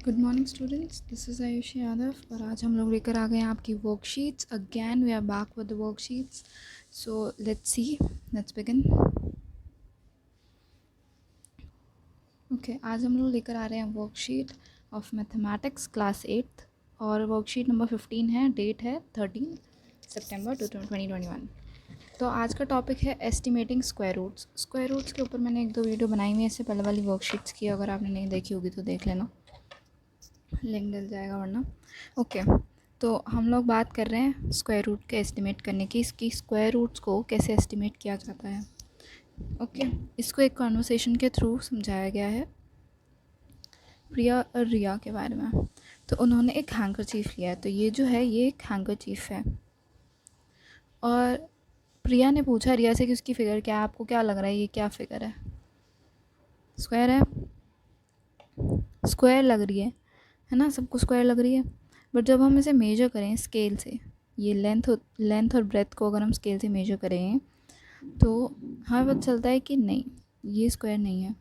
Good morning students, this is Ayushi Yadav और आज हम लोग लेकर आ गए हैं आपकी worksheets. Again we are back with the worksheets. So let's see, let's begin. Okay, आज हम लोग लेकर आ रहे हैं वर्कशीट ऑफ मैथमेटिक्स क्लास 8 और वर्कशीट नंबर 15 है। डेट है 13 सितंबर 2021। तो आज का टॉपिक है estimating square roots. Square roots के ऊपर मैंने एक दो वीडियो बनाई हुई है इससे पहले वाली वर्कशीट्स की, अगर आपने नहीं देखी होगी तो देख लेना, लिंक डल जाएगा वरना। ओके, तो हम लोग बात कर रहे हैं स्क्वायर रूट के एस्टिमेट करने की, इसकी स्क्वायर रूट्स को कैसे एस्टिमेट किया जाता है। ओके, इसको एक कॉन्वर्सेशन के थ्रू समझाया गया है प्रिया और रिया के बारे में। तो उन्होंने एक हैंकरचीफ लिया है, तो ये जो है ये एक हैंकरचीफ है और प्रिया ने पूछा रिया से कि उसकी फ़िगर क्या है, आपको क्या लग रहा है ये क्या फ़िगर है? स्क्वायर है, स्क्वायर लग रही है ना, सबको स्क्वायर लग रही है। बट जब हम इसे मेजर करें स्केल से, ये लेंथ और ब्रेथ को अगर हम स्केल से मेजर करें तो हमें पता चलता है कि नहीं, ये स्क्वायर नहीं है।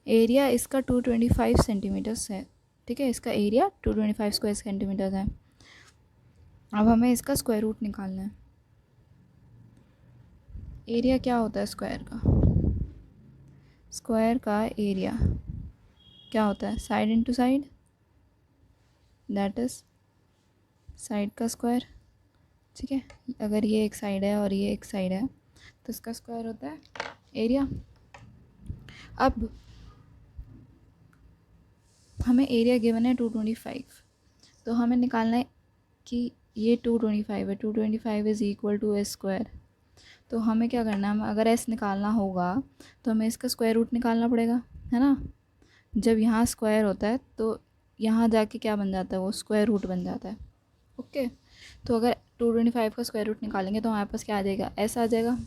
एरिया इसका 225 सेंटीमीटर्स है, ठीक है, इसका एरिया 225 स्क्वायर सेंटीमीटर्स है। अब हमें इसका स्क्वायर रूट निकालना है। एरिया क्या होता है स्क्वायर का? स्क्वायर का एरिया क्या होता है? Side into side, that is side का स्क्वायर, ठीक है। अगर ये एक साइड है और ये एक साइड है तो इसका स्क्वायर होता है एरिया। अब हमें एरिया गिवन है 225, तो हमें निकालना है कि ये 225 है, 225 is equal to S square. तो हमें क्या करना है, अगर एस निकालना होगा तो हमें इसका स्क्वायर रूट निकालना पड़ेगा, है ना। जब यहाँ स्क्वायर होता है तो यहाँ जाके क्या बन जाता है, वो स्क्वायर रूट बन जाता है। ओके, तो अगर 225 का स्क्वायर रूट निकालेंगे तो हमारे पास क्या आ जाएगा, एस आ जाएगा।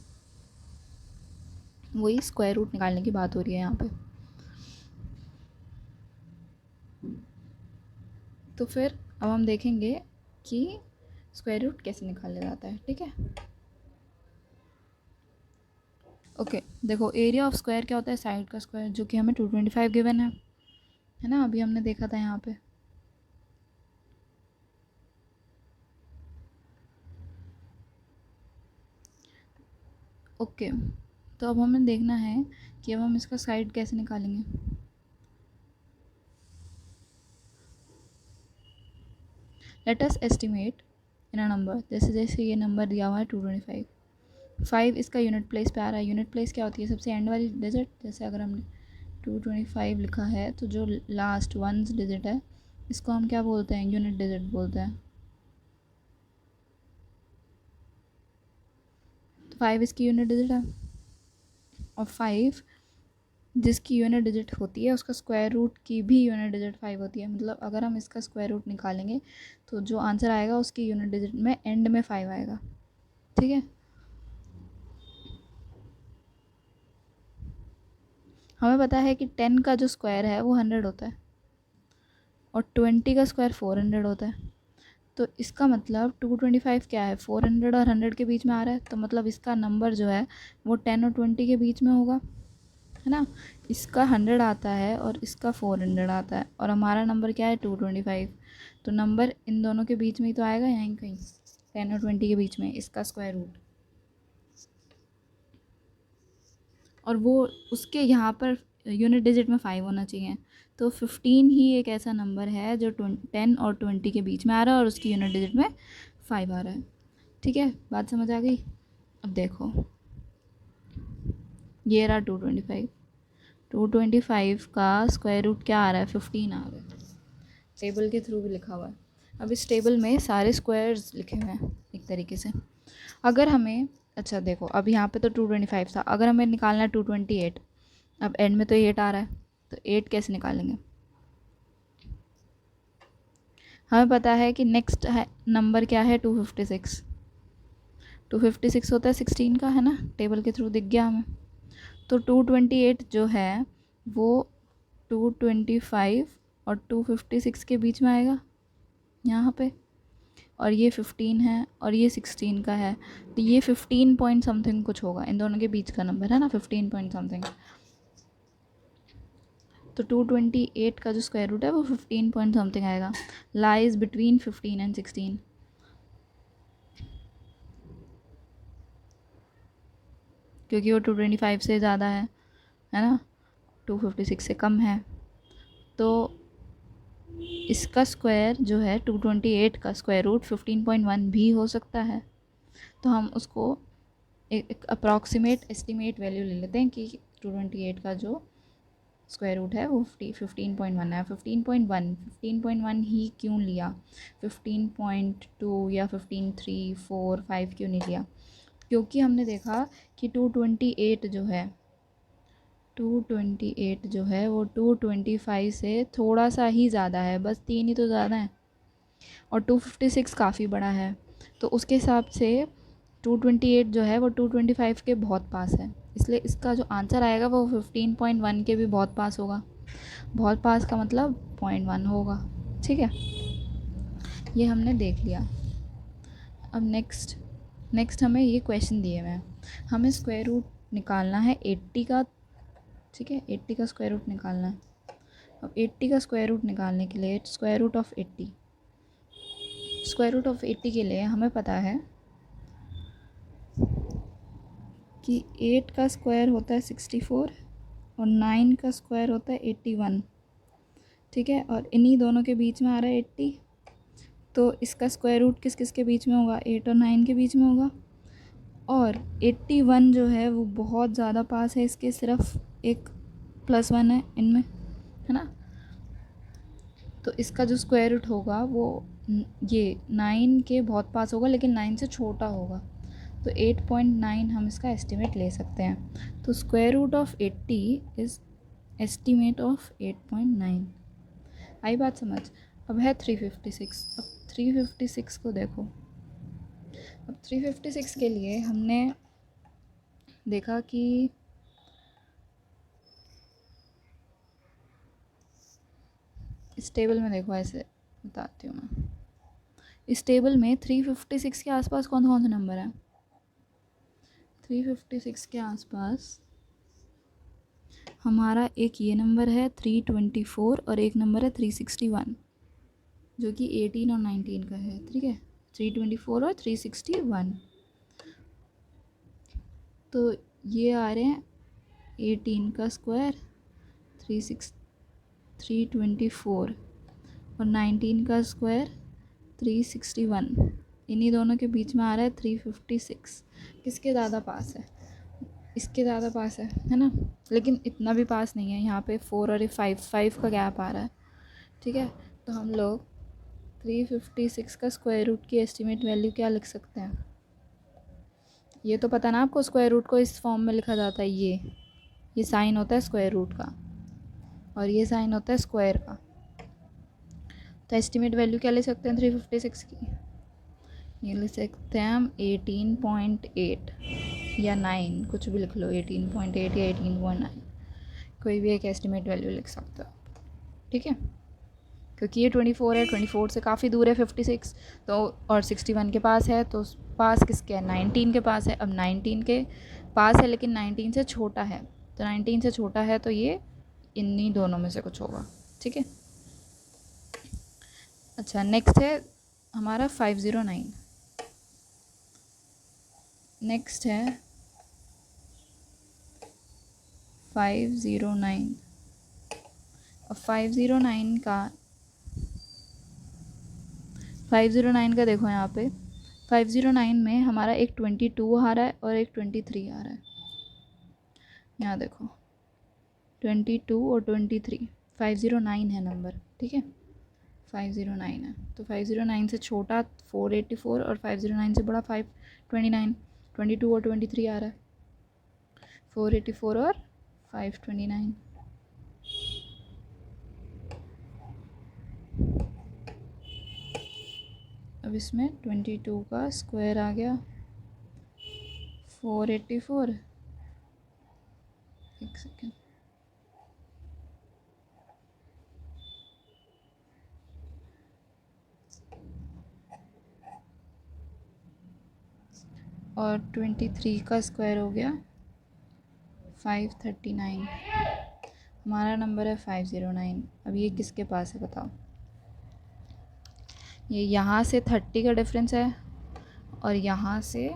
वही स्क्वायर रूट निकालने की बात हो रही है यहाँ पे। तो फिर अब हम देखेंगे कि स्क्वायर रूट कैसे निकाला जाता है, ठीक है। ओके, देखो एरिया ऑफ स्क्वायर क्या होता है, साइड का स्क्वायर, जो कि हमें 225 गिवन है ना, अभी हमने देखा था यहाँ पे। ओके, तो अब हमें देखना है कि अब हम इसका साइड कैसे निकालेंगे। Let us estimate in a number, जैसे ये नंबर दिया हुआ है 225। 5 इसका यूनिट प्लेस पे आ रहा है। यूनिट प्लेस क्या होती है, सबसे एंड वाली डिजिट। जैसे अगर हमने 225 लिखा है तो जो लास्ट 1 डिजिट है इसको हम क्या बोलते हैं, यूनिट डिजिट बोलते हैं। तो 5 इसकी यूनिट डिजिट है और 5 जिसकी यूनिट डिजिट होती है उसका स्क्वायर रूट की भी यूनिट डिजिट 5 होती है। मतलब अगर हम इसका स्क्वायर रूट निकालेंगे तो जो आंसर आएगा उसकी यूनिट डिजिट में एंड में 5 आएगा, ठीक है। हमें पता है कि 10 का जो स्क्वायर है वो 100 होता है और 20 का स्क्वायर 400 होता है। तो इसका मतलब 225 क्या है, 400 और 100 के बीच में आ रहा है। तो मतलब इसका नंबर जो है वो 10 और 20 के बीच में होगा, है ना। इसका 100 आता है और इसका 400 आता है और हमारा नंबर क्या है 225। तो नंबर इन दोनों के बीच में ही तो आएगा, यहीं कहीं 10 और 20 के बीच में इसका स्क्वायर रूट। और वो उसके यहाँ पर यूनिट डिजिट में 5 होना चाहिए। तो 15 ही एक ऐसा नंबर है जो 10 और 20 के बीच में आ रहा है और उसकी यूनिट डिजिट में 5 आ रहा है, ठीक है। बात समझ आ गई? अब देखो ये रहा 225 का स्क्वायर रूट क्या आ रहा है, 15 आ रहा है। टेबल के थ्रू भी लिखा हुआ है। अब इस टेबल में सारे स्क्वायर्स लिखे हुए हैं एक तरीके से। अगर हमें, अच्छा देखो अब यहाँ पे तो 225 था, अगर हमें निकालना है 228, अब एंड में तो 8 आ रहा है, तो 8 कैसे निकालेंगे। हमें पता है कि नेक्स्ट है नंबर क्या है 256। 256 होता है 16 का, है ना, टेबल के थ्रू दिख गया हमें। तो 228 जो है वो 225 और 256 के बीच में आएगा यहाँ पे। और ये 15 है और ये 16 का है, तो ये 15 पॉइंट समथिंग कुछ होगा, इन दोनों के बीच का नंबर है ना, 15 पॉइंट समथिंग। तो 228 का जो स्क्वायर रूट है वो 15 पॉइंट समथिंग आएगा, लाइज बिटवीन 15 एंड 16। क्योंकि वो 225 से ज़्यादा है ना, 256 से कम है, तो इसका स्क्वायर जो है 228 का स्क्वायर रूट 15.1 भी हो सकता है। तो हम उसको एक अप्रॉक्सीमेट एस्टिमेट वैल्यू ले लेते हैं कि 228 का जो स्क्वायर रूट है वो 15.1 है। 15.1 ही क्यों लिया, 15.2 या 15.3, 4, 5 क्यों नहीं लिया? क्योंकि हमने देखा कि 228 जो है वो 225 से थोड़ा सा ही ज़्यादा है, बस 3 ही तो ज़्यादा है, और 256 काफ़ी बड़ा है, तो उसके हिसाब से 228 जो है वो 225 के बहुत पास है, इसलिए इसका जो आंसर आएगा वो 15.1 के भी बहुत पास होगा। बहुत पास का मतलब 0.1 होगा। ठीक है, ये हमने देख लिया। अब नेक्स्ट हमें ये क्वेश्चन दिए हुए हैं, हमें स्क्वायर रूट निकालना है 80 का। ठीक है, 80 का स्क्वायर रूट निकालना है। अब 80 का स्क्वायर रूट निकालने के लिए स्क्वायर रूट ऑफ 80 के लिए हमें पता है कि 8 का स्क्वायर होता है 64 और 9 का स्क्वायर होता है 81। ठीक है, और इन्हीं दोनों के बीच में आ रहा है 80, तो इसका स्क्वायर रूट किस किस के बीच में होगा, 8 और 9 के बीच में होगा। और 81 जो है वो बहुत ज़्यादा पास है इसके, सिर्फ एक +1 है इनमें, है ना। तो इसका जो स्क्वायर रूट होगा वो ये 9 के बहुत पास होगा, लेकिन 9 से छोटा होगा, तो 8.9 हम इसका एस्टिमेट ले सकते हैं। तो square root of 80 is estimate of 8.9। आई बात समझ? अब है 356। अब 356 को देखो। अब 356 के लिए हमने देखा कि इस टेबल में देखो, ऐसे बताती हूँ मैं। इस टेबल में 356 के आसपास कौन कौन से नंबर हैं? 356 के आसपास हमारा एक ये नंबर है 324 और एक नंबर है 361, जो कि 18 और 19 का है। ठीक है, 324 और 361, तो ये आ रहे हैं 18 का स्क्वायर 324 और 19 का स्क्वायर 361, इन्हीं दोनों के बीच में आ रहा है 356। किसके ज़्यादा पास है? इसके ज़्यादा पास है ना, लेकिन इतना भी पास नहीं है, यहाँ पे 4 और 5 का गैप आ रहा है। ठीक है, तो हम लोग 356 का स्क्वायर रूट की एस्टिमेट वैल्यू क्या लिख सकते हैं? ये तो पता ना आपको, स्क्वायर रूट को इस फॉर्म में लिखा जाता है, ये साइन होता है स्क्वायर रूट का और ये साइन होता है स्क्वायर का। तो एस्टिमेट वैल्यू क्या ले सकते हैं 356 की? ये ले सकते हैं हम 18.8 या 9, कुछ भी लिख लो, 18.8 या 18.9, कोई भी एक एस्टिमेट वैल्यू लिख सकते हो। ठीक है, क्योंकि ये 24 है, 24 से काफ़ी दूर है 56, तो और 61 के पास है, तो पास किसके है? 19 के पास है। अब 19 के पास है लेकिन 19 से छोटा है, तो 19 से छोटा है तो ये इन्हीं दोनों में से कुछ होगा। ठीक है, अच्छा नेक्स्ट है हमारा 509। नेक्स्ट है 509। अब 509 का देखो, यहाँ पे 509 में हमारा एक 22 आ रहा है और एक 23 आ रहा है। यहाँ देखो 22 और 23, 509 है नंबर। ठीक है, 509 है, तो 509 से छोटा 484 और 509 से बड़ा 529, 22 और 23 आ रहा है, 484 और 529। अब इसमें 22 का स्क्वायर आ गया 484, एक सेकेंड, और 23 का स्क्वायर हो गया 539। हमारा नंबर है 509। अब ये किसके पास है बताओ। ये यहाँ से 30 का डिफरेंस है और यहाँ से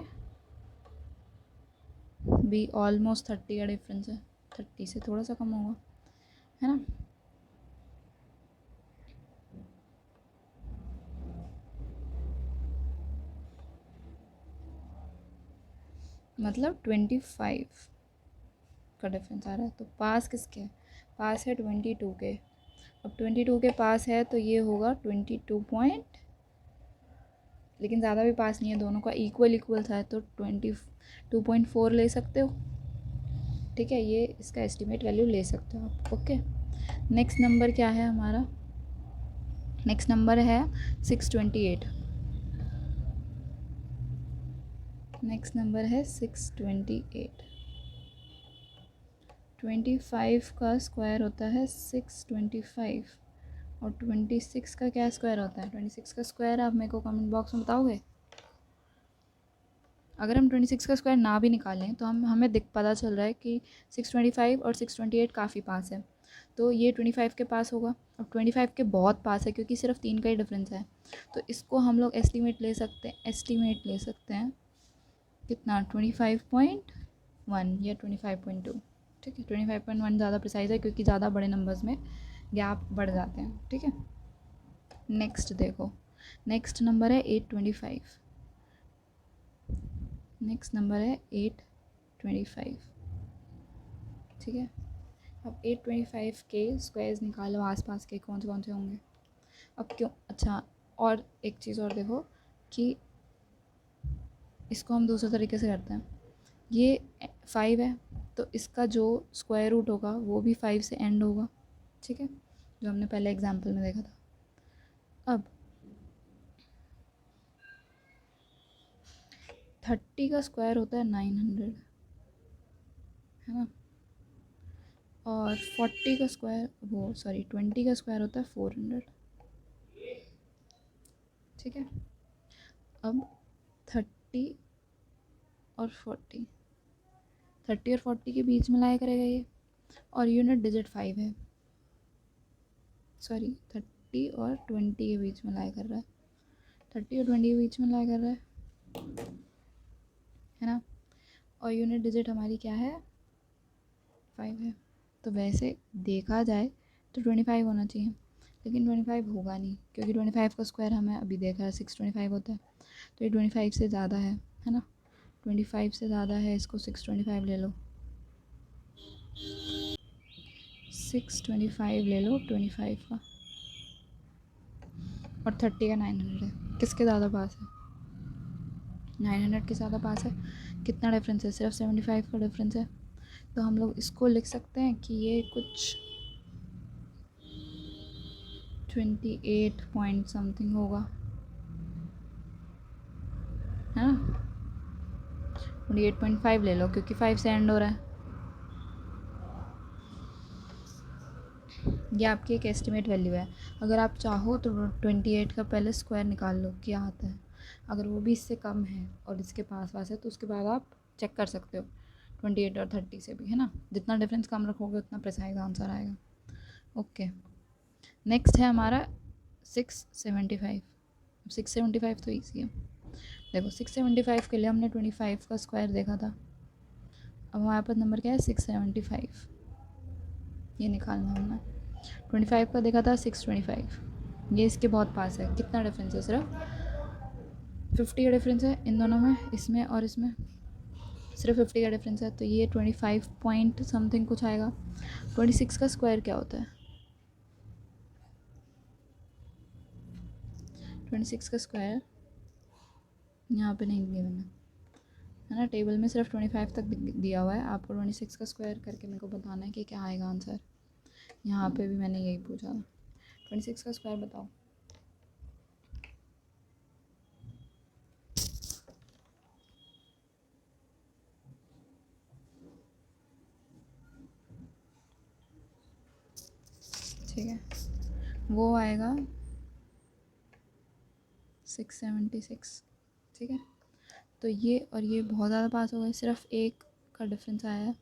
भी ऑलमोस्ट 30 का डिफरेंस है। 30 से थोड़ा सा कम होगा, है ना। मतलब 25 का डिफरेंस आ रहा है। तो पास किसके है? पास है 22 के। अब 22 के पास है तो ये होगा 22 पॉइंट, लेकिन ज़्यादा भी पास नहीं है, दोनों का इक्वल इक्वल था तो 22.4 ले सकते हो। ठीक है, ये इसका एस्टिमेट वैल्यू ले सकते हो आप। ओके, नेक्स्ट नंबर क्या है हमारा? नेक्स्ट नंबर है 628। नेक्स्ट नंबर है 628। 25 का स्क्वायर होता है 625 और 26 का क्या स्क्वायर होता है? 26 का स्क्वायर आप मेरे को कमेंट बॉक्स में बताओगे। अगर हम 26 का स्क्वायर ना भी निकालें तो हमें पता चल रहा है कि 625 और 628 काफ़ी पास है, तो ये 25 के पास होगा। अब 25 के बहुत पास है क्योंकि सिर्फ 3 का ही डिफरेंस है, तो इसको हम लोग एस्टीमेट ले सकते हैं कितना? 25.1 या 25.2। ठीक है, 25.1 ज़्यादा प्रिसाइज है क्योंकि ज़्यादा बड़े नंबर्स में गैप बढ़ जाते हैं। ठीक है, नेक्स्ट देखो, नेक्स्ट नंबर है 825। नेक्स्ट नंबर है 825। ठीक है, अब 825 के स्क्वायर्स निकालो आसपास के कौन से होंगे। अब क्यों, अच्छा और एक चीज़ और देखो कि इसको हम दूसरे तरीके से करते हैं। ये 5 है तो इसका जो स्क्वायर रूट होगा वो भी 5 से एंड होगा। ठीक है, जो हमने पहले एग्जाम्पल में देखा था। अब 30 का स्क्वायर होता है 900, है ना। और 40 का स्क्वायर 20 का स्क्वायर होता है 400। ठीक है, अब 30 और 40, 30 और 40 के बीच में लाया करेगा ये, और यूनिट डिजिट 5 है। 30 और 20 के बीच में लाया कर रहा है, 30 और 20 के बीच में लाया कर रहा है ना। और यूनिट डिजिट हमारी क्या है? 5 है। तो वैसे देखा जाए तो 25 होना चाहिए, लेकिन 25 होगा नहीं क्योंकि 25 का स्क्वायर हमें अभी देखा है 625 होता है, तो ये 25 से ज़्यादा है ना। 25 से ज़्यादा है, इसको 625 ले लो, 625 ले लो 25 का, और 30 का 900 है। किसके ज़्यादा पास है? 900 के ज़्यादा पास है। कितना डिफरेंस है? सिर्फ 75 का डिफरेंस है। तो हम लोग इसको लिख सकते हैं कि ये कुछ 28 पॉइंट समथिंग होगा, है ना। 28.5 ले लो क्योंकि 5 से एंड हो रहा है। ये आपकी एक एस्टिमेट वैल्यू है। अगर आप चाहो तो 28 का पहले स्क्वायर निकाल लो क्या आता है। अगर वो भी इससे कम है और इसके पास है तो उसके बाद आप चेक कर सकते हो 28 और 30 से भी, है ना। जितना डिफरेंस कम रखोगे उतना प्रिसाइज आंसर आएगा। ओके, नेक्स्ट है हमारा 675। 675 तो ईजी है। देखो 675 के लिए हमने 25 का स्क्वायर देखा था। अब हमारे पास नंबर क्या है? 675। ये निकालना हमने। 25 का देखा था 625, ये इसके बहुत पास है। कितना डिफरेंस है? सिर्फ 50 का डिफरेंस है इन दोनों में, इसमें और इसमें सिर्फ 50 का डिफरेंस है। तो ये 25 पॉइंट समथिंग कुछ आएगा। 26 का स्क्वायर क्या होता है? 26 का स्क्वायर यहाँ पे नहीं दिया मैंने, है ना। टेबल में सिर्फ 25 तक दिया हुआ है, आपको 26 का स्क्वायर करके मेरे को बताना है कि क्या आएगा आंसर। यहाँ पे भी मैंने यही पूछा था, 26 का स्क्वायर बताओ। ठीक है, वो आएगा 676। ठीक है, तो ये और ये बहुत ज़्यादा पास हो गए, सिर्फ एक का डिफरेंस आया है।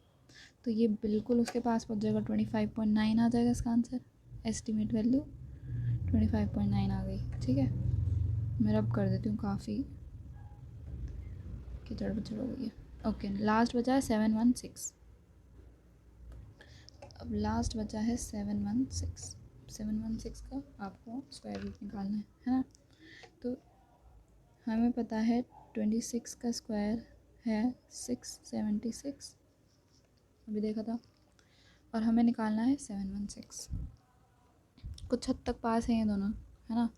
तो ये बिल्कुल उसके पास पहुँच जाएगा, 25.9 आ जाएगा इसका आंसर। एस्टिमेट वैल्यू 25.9 आ गई। ठीक है, मैं रब कर देती हूँ, काफ़ी किचड़ पिचड़ हो गई है। ओके, लास्ट बचा है 716। अब लास्ट बचा है 716। 716 का आपको स्क्वायर रूट निकालना है ना। तो हमें पता है 26 का स्क्वायर है 676, अभी देखा था। और हमें निकालना है 716। कुछ हद तक पास है ये दोनों, है ना।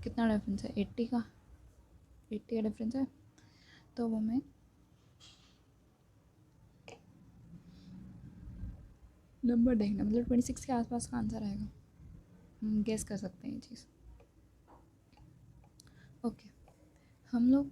कितना डिफरेंस है, 80 का डिफरेंस है। तो वो हमें नंबर देखना, मतलब 26 के आसपास का आंसर आएगा, हम गेस कर सकते हैं ये चीज़। ओके, हम लोग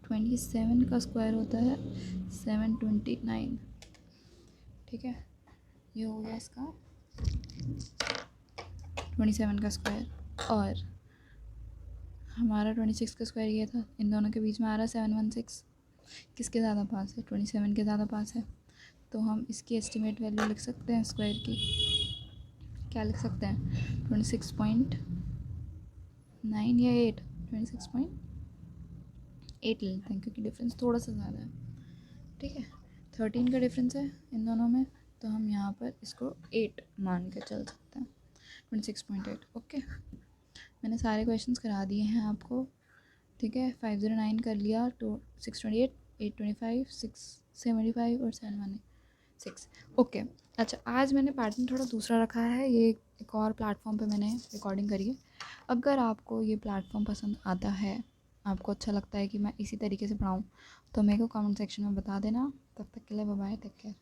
27 का स्क्वायर होता है 729। ठीक है, ये हो गया इसका 27 का स्क्वायर। और हमारा 26 का स्क्वायर ये था, इन दोनों के बीच में आ रहा है 716। किसके ज़्यादा पास है, 27 के ज़्यादा पास है। तो हम इसकी एस्टिमेट वैल्यू लिख सकते हैं स्क्वायर की। क्या लिख सकते हैं, 26.9 या 8, 26.8 ले लेते हैं, क्योंकि डिफरेंस थोड़ा सा ज़्यादा है। ठीक है, 13 का डिफरेंस है इन दोनों में, तो हम यहाँ पर इसको 8 मान के चल सकते हैं, 26.8। ओके, मैंने सारे क्वेश्चंस करा दिए हैं आपको। ठीक है, 509 कर लिया, 628, 825, 675 और 716। ओके, अच्छा, आज मैंने पैटर्न थोड़ा दूसरा रखा है, ये एक और प्लेटफॉर्म पे मैंने रिकॉर्डिंग करी है। अगर आपको ये प्लेटफॉर्म पसंद आता है, आपको अच्छा लगता है कि मैं इसी तरीके से पढ़ाऊँ, तो मेरे को कमेंट सेक्शन में बता देना। तब तक के लिए बाय बाय, टेक केयर।